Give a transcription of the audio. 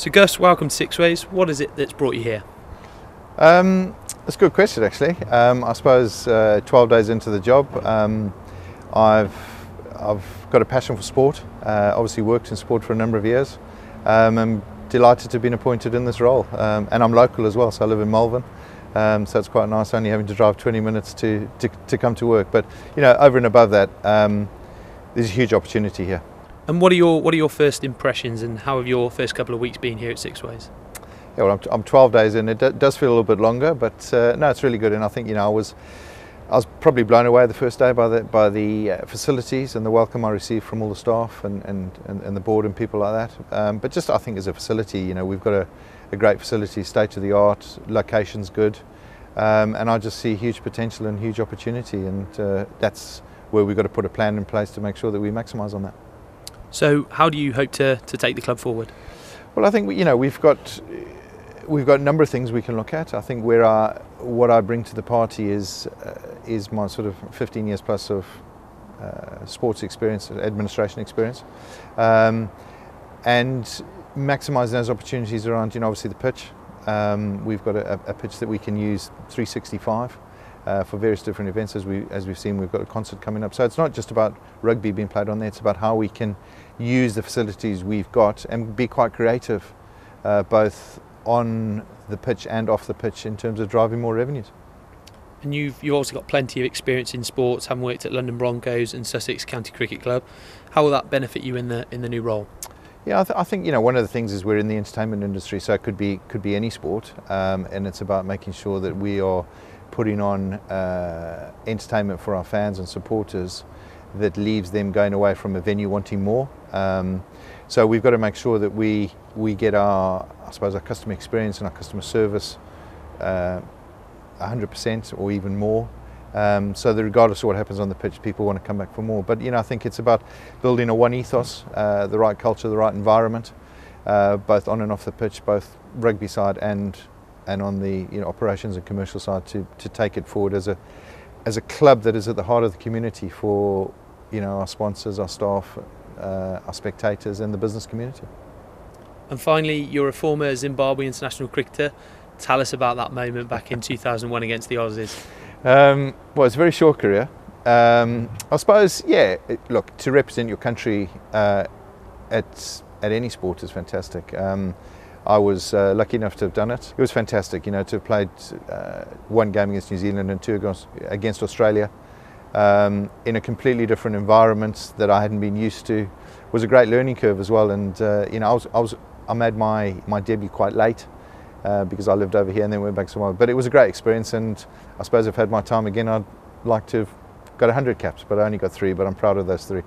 So Gus, welcome to Sixways. What is it that's brought you here? That's a good question, actually. I suppose 12 days into the job, I've got a passion for sport. Obviously worked in sport for a number of years. I'm delighted to have been appointed in this role, and I'm local as well, so I live in Malvern. So it's quite nice only having to drive 20 minutes to come to work. But you know, over and above that, there's a huge opportunity here. And what are your first impressions, and how have your first couple of weeks been here at Sixways? Yeah, well, I'm 12 days in. It does feel a little bit longer, but no, it's really good. And I think, you know, I was probably blown away the first day by the facilities and the welcome I received from all the staff and the board and people like that. But just I think as a facility, you know, we've got a great facility, state of the art, location's good, and I just see huge potential and huge opportunity, and that's where we've got to put a plan in place to make sure that we maximise on that. So how do you hope to take the club forward? Well, I think we've got a number of things we can look at. I think what I bring to the party is my sort of 15 years plus of sports experience, administration experience, and maximising those opportunities around, you know, obviously the pitch. We've got a pitch that we can use 365 for various different events. As we've seen, we've got a concert coming up. So it's not just about rugby being played on there. It's about how we can use the facilities we've got and be quite creative, both on the pitch and off the pitch, in terms of driving more revenues. And you've also got plenty of experience in sports, having worked at London Broncos and Sussex County Cricket Club. How will that benefit you in the new role? Yeah, I think, you know, one of the things is we're in the entertainment industry, so it could be any sport, and it's about making sure that we are putting on entertainment for our fans and supporters that leaves them going away from a venue wanting more. So we've got to make sure that we get our customer experience and our customer service 100% or even more, so that regardless of what happens on the pitch, people want to come back for more. But you know, I think it's about building a one ethos, the right culture, the right environment, both on and off the pitch, both rugby side and on the, you know, operations and commercial side, to take it forward as a club that is at the heart of the community for, you know, our sponsors, our staff, our spectators and the business community. And finally, you're a former Zimbabwe international cricketer. Tell us about that moment back in 2001 against the Aussies. Well, it's a very short career. I suppose, yeah, look, to represent your country at any sport is fantastic. I was lucky enough to have done it. It was fantastic, you know, to have played one game against New Zealand and two against Australia in a completely different environment that I hadn't been used to. It was a great learning curve as well, and you know, I made my debut quite late because I lived over here and then went back to Zimbabwe. But it was a great experience, and I suppose if I had my time again, I'd like to have got 100 caps, but I only got 3, but I'm proud of those 3.